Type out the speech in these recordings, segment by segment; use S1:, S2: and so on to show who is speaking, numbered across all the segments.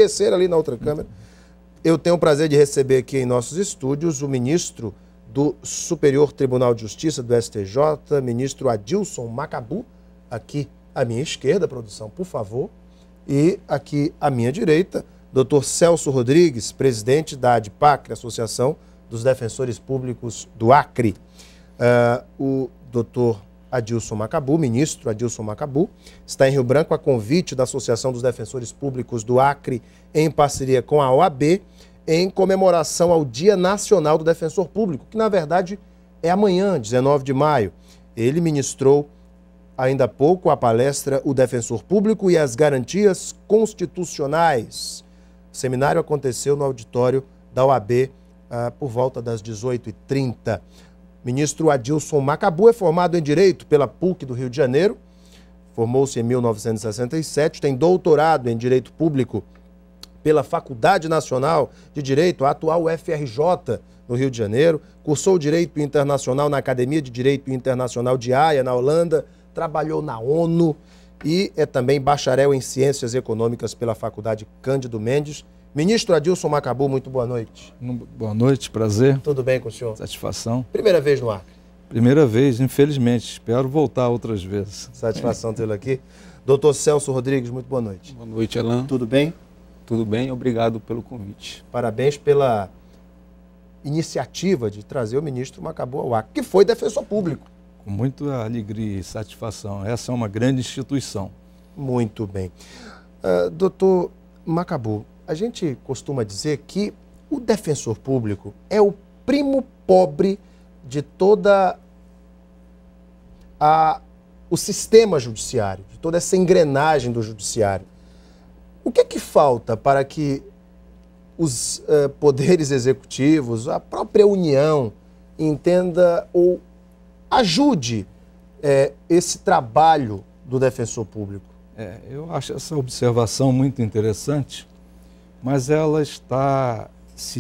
S1: esqueceram ali na outra câmera. Eu tenho o prazer de receber aqui em nossos estúdios o ministro do Superior Tribunal de Justiça do STJ, ministro Adilson Macabu, aqui à minha esquerda, produção, por favor, e aqui à minha direita, Dr. Celso Rodrigues, presidente da ADPACRE, Associação dos Defensores Públicos do Acre. O Dr. Adilson Macabu, ministro Adilson Macabu, está em Rio Branco a convite da Associação dos Defensores Públicos do Acre, em parceria com a OAB, em comemoração ao Dia Nacional do Defensor Público, que na verdade é amanhã, 19 de maio. Ele ministrou ainda há pouco a palestra O Defensor Público e as Garantias Constitucionais. O seminário aconteceu no auditório da OAB por volta das 18h30. Ministro Adilson Macabu é formado em Direito pela PUC do Rio de Janeiro, formou-se em 1967, tem doutorado em Direito Público pela Faculdade Nacional de Direito, a atual UFRJ, no Rio de Janeiro, cursou Direito Internacional na Academia de Direito Internacional de Haia, na Holanda, trabalhou na ONU e é também bacharel em Ciências Econômicas pela Faculdade Cândido Mendes. Ministro Adilson Macabu, muito boa noite.
S2: Boa noite, prazer.
S1: Tudo bem com o senhor?
S2: Satisfação.
S1: Primeira vez no Acre?
S2: Primeira vez, infelizmente. Espero voltar outras vezes.
S1: Satisfação tê-lo aqui. Doutor Celso Rodrigues, muito boa noite.
S3: Boa noite, Alain.
S1: Tudo bem?
S3: Tudo bem, obrigado pelo convite.
S1: Parabéns pela iniciativa de trazer o ministro Macabu ao Acre, que foi defensor público.
S2: Com muita alegria e satisfação. Essa é uma grande instituição.
S1: Muito bem. Doutor Macabu, a gente costuma dizer que o defensor público é o primo pobre de toda o sistema judiciário, de toda essa engrenagem do judiciário. O que é que falta para que os poderes executivos, a própria União, entenda ou ajude esse trabalho do defensor público?
S2: Eu acho essa observação muito interessante, mas ela está se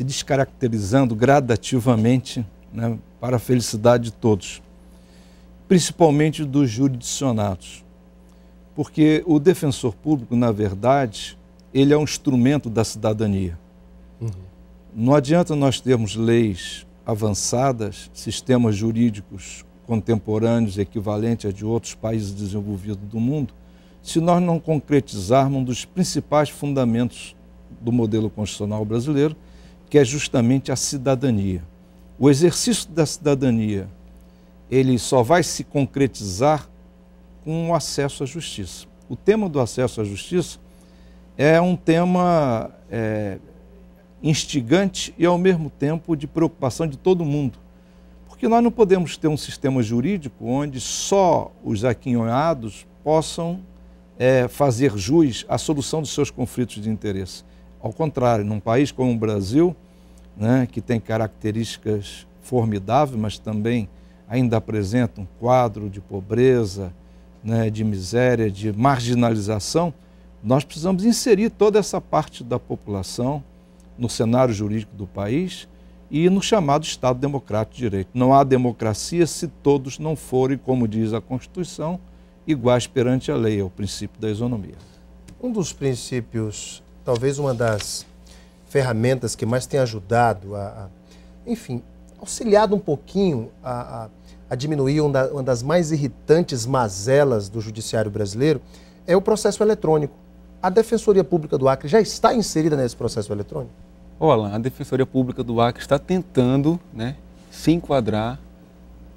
S2: descaracterizando gradativamente, né, para a felicidade de todos, principalmente dos jurisdicionados. Porque o defensor público, na verdade, ele é um instrumento da cidadania. Não adianta nós termos leis avançadas, sistemas jurídicos contemporâneos, equivalentes a de outros países desenvolvidos do mundo, se nós não concretizarmos um dos principais fundamentos do modelo constitucional brasileiro, que é justamente a cidadania. O exercício da cidadania, ele só vai se concretizar com o acesso à justiça. O tema do acesso à justiça é um tema instigante e, ao mesmo tempo, de preocupação de todo mundo. Porque nós não podemos ter um sistema jurídico onde só os aquinhoados possam fazer jus à solução dos seus conflitos de interesse. Ao contrário, num país como o Brasil, né, que tem características formidáveis, mas também ainda apresenta um quadro de pobreza, né, de miséria, de marginalização, nós precisamos inserir toda essa parte da população no cenário jurídico do país e no chamado Estado Democrático de Direito. Não há democracia se todos não forem, como diz a Constituição, iguais perante a lei, é o princípio da isonomia.
S1: Um dos princípios, talvez uma das ferramentas que mais tem ajudado enfim, auxiliado um pouquinho a diminuir uma das mais irritantes mazelas do judiciário brasileiro, é o processo eletrônico. A Defensoria Pública do Acre já está inserida nesse processo eletrônico?
S3: Olá, a Defensoria Pública do Acre está tentando, né, se enquadrar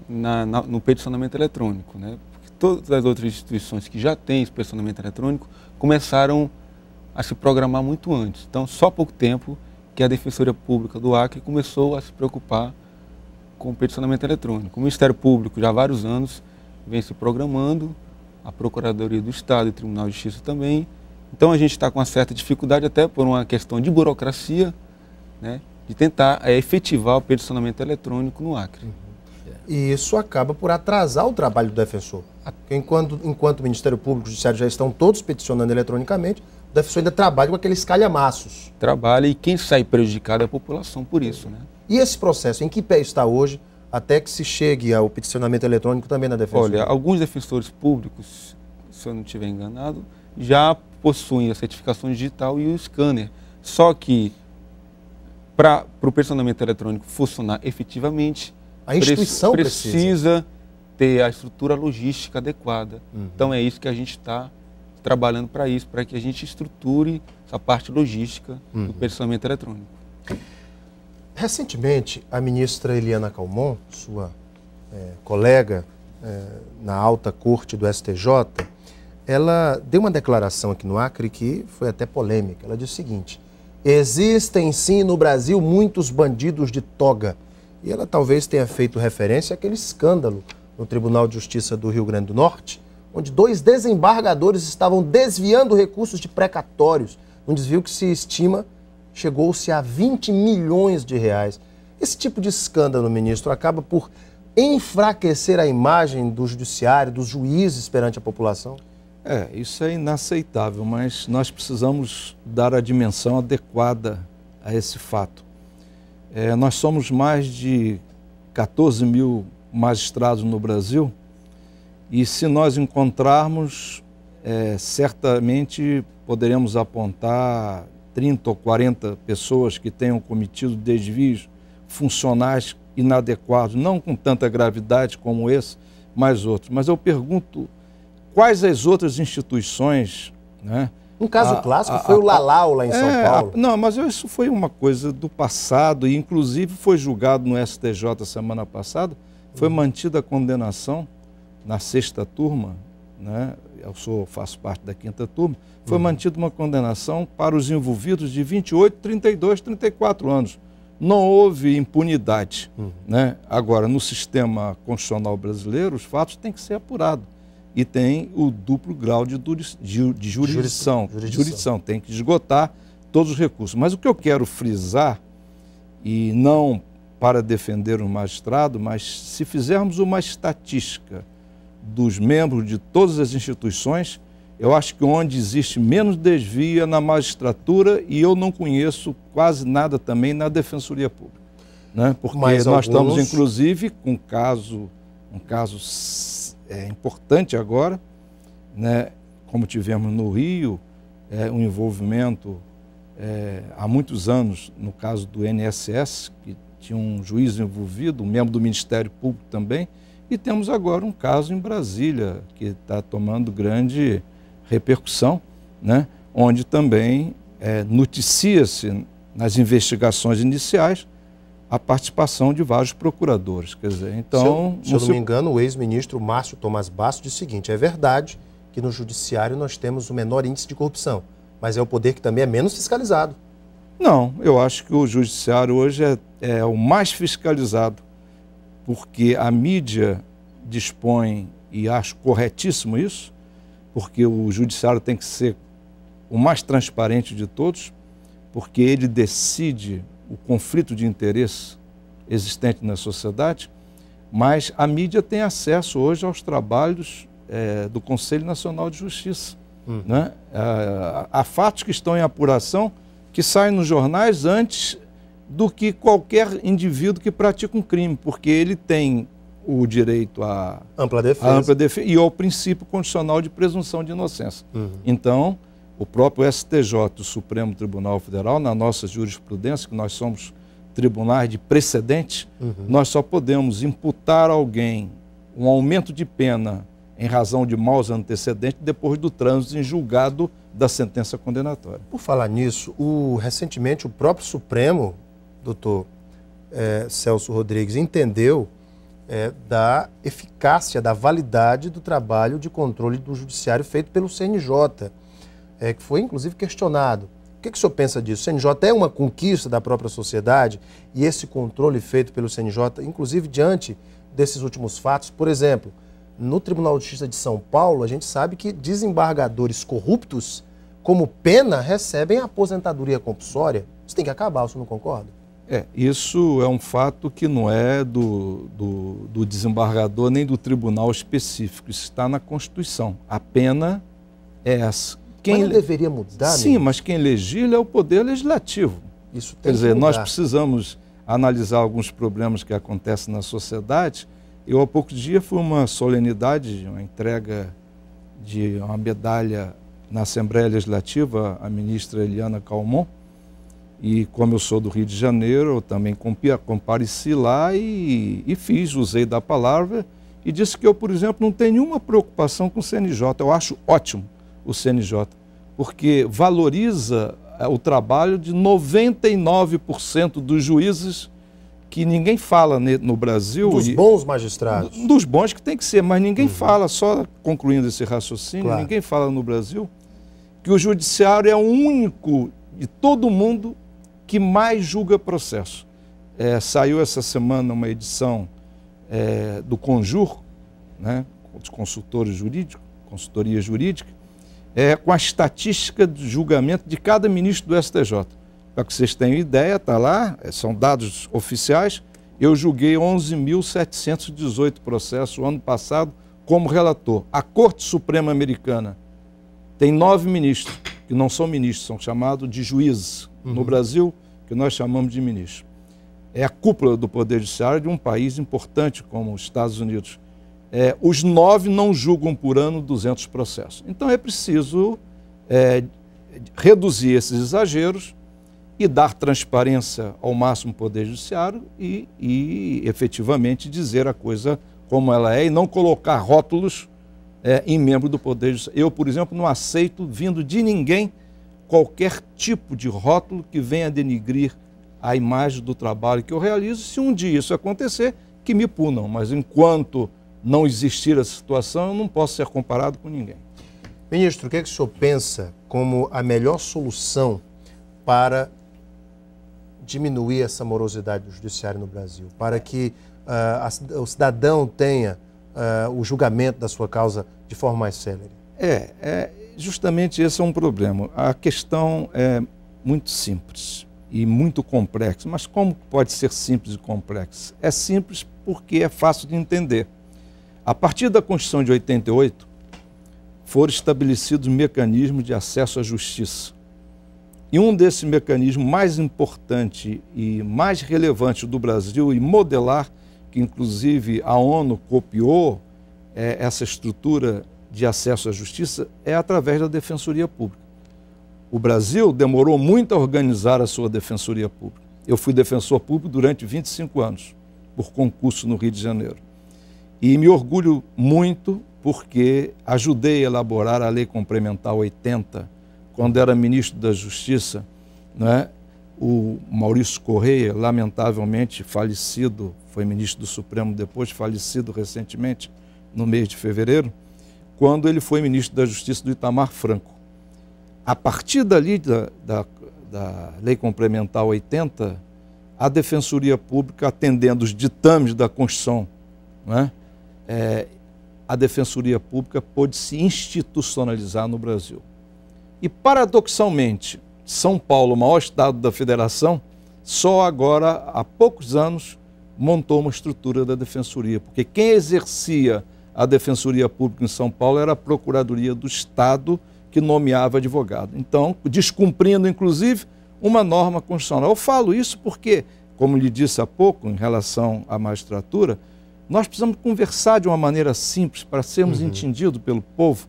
S3: no peticionamento eletrônico, né? Porque todas as outras instituições que já têm esse peticionamento eletrônico começaram a se programar muito antes. Então, só há pouco tempo que a Defensoria Pública do Acre começou a se preocupar com o peticionamento eletrônico. O Ministério Público, já há vários anos, vem se programando, a Procuradoria do Estado e o Tribunal de Justiça também. Então, a gente está com uma certa dificuldade, até por uma questão de burocracia, né, de tentar efetivar o peticionamento eletrônico no Acre.
S1: E isso acaba por atrasar o trabalho do defensor. Porque enquanto o Ministério Público e o Judiciário já estão todos peticionando eletronicamente, o defensor ainda trabalha com aqueles calhamaços.
S3: Trabalha e quem sai prejudicado é a população por isso, né?
S1: E esse processo, em que pé está hoje, até que se chegue ao peticionamento eletrônico também na Defensoria?
S3: Olha, alguns defensores públicos, se eu não estiver enganado, já possuem a certificação digital e o scanner. Só que, para o personamento eletrônico funcionar efetivamente,
S1: a instituição
S3: precisa ter a estrutura logística adequada. Então é isso que a gente está trabalhando para isso, para que a gente estruture essa parte logística do personamento eletrônico.
S1: Recentemente, a ministra Eliana Calmon, sua colega na alta corte do STJ, ela deu uma declaração aqui no Acre que foi até polêmica. Ela disse o seguinte: existem sim no Brasil muitos bandidos de toga. E ela talvez tenha feito referência àquele escândalo no Tribunal de Justiça do Rio Grande do Norte, onde 2 desembargadores estavam desviando recursos de precatórios, um desvio que se estima chegou-se a 20 milhões de reais. Esse tipo de escândalo, ministro, acaba por enfraquecer a imagem do judiciário, dos juízes perante a população?
S2: Isso é inaceitável, mas nós precisamos dar a dimensão adequada a esse fato. Nós somos mais de 14 mil magistrados no Brasil e se nós encontrarmos, certamente poderemos apontar 30 ou 40 pessoas que tenham cometido desvios funcionais inadequados, não com tanta gravidade como esse, mas outros. Mas eu pergunto, quais as outras instituições, né?
S1: Um caso clássico foi o Lalau lá em São Paulo.
S2: Não, mas isso foi uma coisa do passado e inclusive foi julgado no STJ semana passada, foi mantida a condenação na 6ª turma, né? Eu faço parte da 5ª turma, foi mantida uma condenação para os envolvidos de 28, 32, 34 anos. Não houve impunidade, né? Agora, no sistema constitucional brasileiro, os fatos têm que ser apurados. E tem o duplo grau de jurisdição. Tem que esgotar todos os recursos. Mas o que eu quero frisar, e não para defender o magistrado, mas se fizermos uma estatística dos membros de todas as instituições, eu acho que onde existe menos desvio é na magistratura e eu não conheço quase nada também na Defensoria Pública, né? Porque nós estamos, inclusive, com um caso importante agora, né? Como tivemos no Rio, um envolvimento há muitos anos, no caso do INSS, que tinha um juiz envolvido, um membro do Ministério Público também, e temos agora um caso em Brasília, que está tomando grande repercussão, né? Onde também noticia-se nas investigações iniciais a participação de vários procuradores. Quer dizer, então,
S1: se eu não me engano, o ex-ministro Márcio Tomás Basso disse o seguinte: é verdade que no judiciário nós temos o menor índice de corrupção, mas é o poder que também é menos fiscalizado.
S2: Não, eu acho que o judiciário hoje é o mais fiscalizado, porque a mídia dispõe, e acho corretíssimo isso, porque o judiciário tem que ser o mais transparente de todos, porque ele decide o conflito de interesse existente na sociedade, mas a mídia tem acesso hoje aos trabalhos do Conselho Nacional de Justiça. Né? Há fatos que estão em apuração que saem nos jornais antes do que qualquer indivíduo que pratica um crime, porque ele tem o direito à ampla defesa e ao princípio constitucional de presunção de inocência. Então, o próprio STJ, o Supremo Tribunal Federal, na nossa jurisprudência, que nós somos tribunais de precedente, nós só podemos imputar a alguém um aumento de pena em razão de maus antecedentes depois do trânsito em julgado da sentença condenatória.
S1: Por falar nisso, recentemente o próprio Supremo, doutor Celso Rodrigues, entendeu da eficácia, da validade do trabalho de controle do judiciário feito pelo CNJ, que foi inclusive questionado. O que o senhor pensa disso? O CNJ é uma conquista da própria sociedade e esse controle feito pelo CNJ, inclusive diante desses últimos fatos, por exemplo, no Tribunal de Justiça de São Paulo, a gente sabe que desembargadores corruptos, como pena, recebem a aposentadoria compulsória. Isso tem que acabar, o senhor não concorda?
S2: Isso é um fato que não é do desembargador nem do tribunal específico. Isso está na Constituição. A pena é essa.
S1: Mas não deveria mudar?
S2: Sim, mas quem legisla é o Poder Legislativo.
S1: Isso tem
S2: Quer dizer, nós precisamos analisar alguns problemas que acontecem na sociedade. Eu, há poucos dias, fui uma solenidade, uma entrega de uma medalha na Assembleia Legislativa, a ministra Eliana Calmon, e como eu sou do Rio de Janeiro, eu também compareci lá e usei da palavra e disse que eu, por exemplo, não tenho nenhuma preocupação com o CNJ. Eu acho ótimo o CNJ, porque valoriza o trabalho de 99% dos juízes, que ninguém fala no Brasil.
S1: Dos bons magistrados.
S2: Dos bons que tem que ser, mas ninguém fala, só concluindo esse raciocínio, claro, ninguém fala no Brasil que o judiciário é o único de todo mundo que mais julga processo. Saiu essa semana uma edição do Conjur, né, dos consultores jurídicos, consultoria jurídica, com a estatística de julgamento de cada ministro do STJ. Para que vocês tenham ideia, está lá, são dados oficiais, eu julguei 11.718 processos o ano passado como relator. A Corte Suprema Americana tem 9 ministros, que não são ministros, são chamados de juízes. No Brasil, que nós chamamos de ministros. É a cúpula do Poder Judiciário de um país importante como os Estados Unidos. Os 9 não julgam por ano 200 processos. Então é preciso reduzir esses exageros e dar transparência ao máximo ao Poder Judiciário e efetivamente dizer a coisa como ela é e não colocar rótulos em membro do Poder Judiciário. Eu, por exemplo, não aceito, vindo de ninguém, qualquer tipo de rótulo que venha denigrir a imagem do trabalho que eu realizo. Se um dia isso acontecer, que me punam, mas enquanto não existir essa situação, eu não posso ser comparado com ninguém.
S1: Ministro, o que é que o senhor pensa como a melhor solução para diminuir essa morosidade do judiciário no Brasil, para que o cidadão tenha o julgamento da sua causa de forma mais célere?
S2: Justamente esse é um problema. A questão é muito simples e muito complexa. Mas como pode ser simples e complexa? É simples porque é fácil de entender. A partir da Constituição de 88, foram estabelecidos mecanismos de acesso à justiça. E um desses mecanismos mais importante e mais relevante do Brasil e modelar, que inclusive a ONU copiou essa estrutura de acesso à justiça, é através da Defensoria Pública. O Brasil demorou muito a organizar a sua Defensoria Pública. Eu fui defensor público durante 25 anos, por concurso no Rio de Janeiro. E me orgulho muito porque ajudei a elaborar a Lei Complementar 80, quando era ministro da Justiça, né? O Maurício Correia, lamentavelmente falecido, foi ministro do Supremo depois, falecido recentemente, no mês de fevereiro, quando ele foi ministro da Justiça do Itamar Franco. A partir dali da Lei Complementar 80, a Defensoria Pública, atendendo os ditames da Constituição, né, a Defensoria Pública pôde se institucionalizar no Brasil. E, paradoxalmente, São Paulo, o maior estado da federação, só agora, há poucos anos, montou uma estrutura da Defensoria, porque quem exercia a Defensoria Pública em São Paulo era a Procuradoria do Estado, que nomeava advogado. Então, descumprindo, inclusive, uma norma constitucional. Eu falo isso porque, como lhe disse há pouco, em relação à magistratura, nós precisamos conversar de uma maneira simples para sermos entendidos pelo povo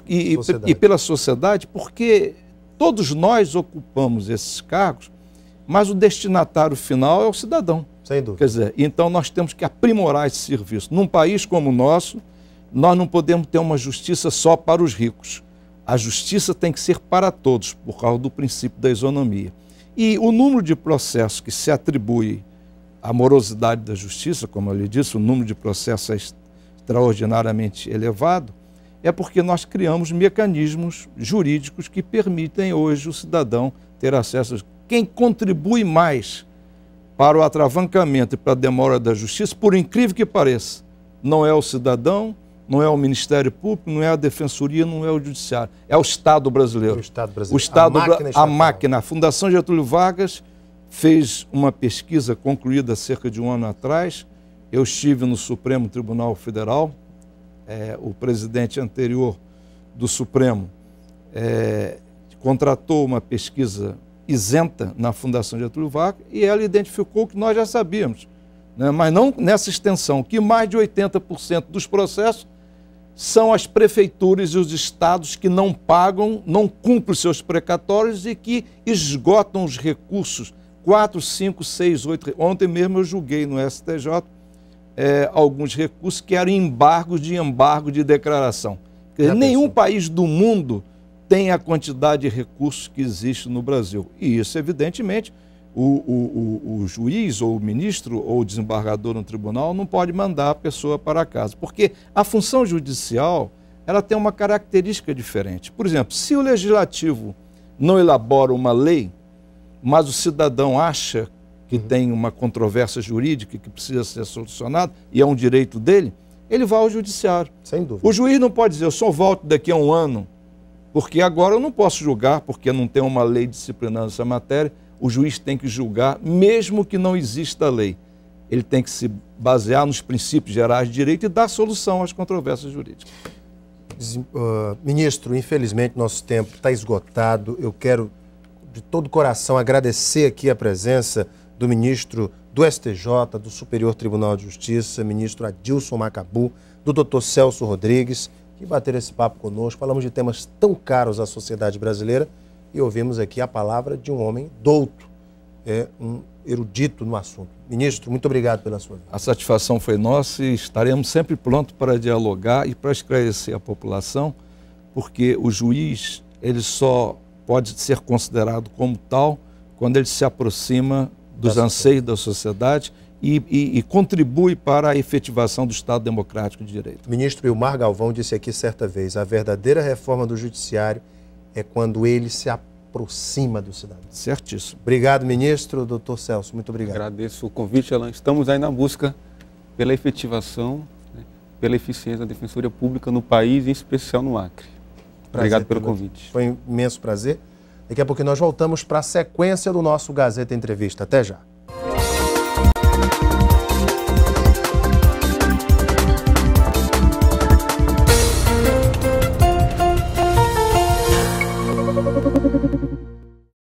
S2: e pela sociedade, porque todos nós ocupamos esses cargos, mas o destinatário final é o cidadão.
S1: Sem dúvida.
S2: Quer dizer, então nós temos que aprimorar esse serviço. Num país como o nosso, nós não podemos ter uma justiça só para os ricos. A justiça tem que ser para todos, por causa do princípio da isonomia. E o número de processos que se atribui à morosidade da justiça, como eu lhe disse, o número de processos é extraordinariamente elevado, é porque nós criamos mecanismos jurídicos que permitem hoje o cidadão ter acesso. Quem contribui mais para o atravancamento e para a demora da justiça, por incrível que pareça, não é o cidadão, não é o Ministério Público, não é a Defensoria, não é o Judiciário, é o Estado brasileiro.
S1: O Estado brasileiro.
S2: A máquina. A Fundação Getúlio Vargas fez uma pesquisa concluída há cerca de um ano atrás. Eu estive no Supremo Tribunal Federal, o presidente anterior do Supremo contratou uma pesquisa isenta na Fundação Getúlio Vargas e ela identificou o que nós já sabíamos, né? Mas não nessa extensão, que mais de 80% dos processos são as prefeituras e os estados que não pagam, não cumprem os seus precatórios e que esgotam os recursos. 4, 5, 6, 8... Ontem mesmo eu julguei no STJ alguns recursos que eram embargo de declaração. Quer dizer, nenhum país do mundo tem a quantidade de recursos que existe no Brasil. E isso, evidentemente, o juiz ou o ministro ou o desembargador no tribunal não pode mandar a pessoa para casa, porque a função judicial ela tem uma característica diferente. Por exemplo, se o legislativo não elabora uma lei, mas o cidadão acha que tem uma controvérsia jurídica que precisa ser solucionada e é um direito dele, ele vai ao judiciário.
S1: Sem dúvida.
S2: O juiz não pode dizer, eu só volto daqui a um ano, porque agora eu não posso julgar, porque não tem uma lei disciplinando essa matéria. O juiz tem que julgar, mesmo que não exista lei. Ele tem que se basear nos princípios gerais de direito e dar solução às controvérsias jurídicas.
S1: Ministro, infelizmente nosso tempo está esgotado. Eu quero, de todo o coração, agradecer aqui a presença do ministro do STJ, do Superior Tribunal de Justiça, ministro Adilson Macabu, do doutor Celso Rodrigues, que bateram esse papo conosco. Falamos de temas tão caros à sociedade brasileira e ouvimos aqui a palavra de um homem douto, um erudito no assunto. Ministro, muito obrigado pela sua vida.
S2: A satisfação foi nossa e estaremos sempre prontos para dialogar e para esclarecer a população, porque o juiz ele só pode ser considerado como tal quando ele se aproxima dos anseios da sociedade e contribui para a efetivação do Estado Democrático de Direito.
S1: O ministro Ilmar Galvão disse aqui certa vez, a verdadeira reforma do judiciário é quando ele se aproxima do cidadão.
S2: Certíssimo.
S1: Obrigado, ministro. Doutor Celso, muito obrigado.
S3: Agradeço o convite, Alan. Estamos aí na busca pela efetivação, pela eficiência da Defensoria Pública no país, em especial no Acre. Obrigado pelo convite.
S1: Foi um imenso prazer. Daqui a pouco nós voltamos para a sequência do nosso Gazeta Entrevista. Até já.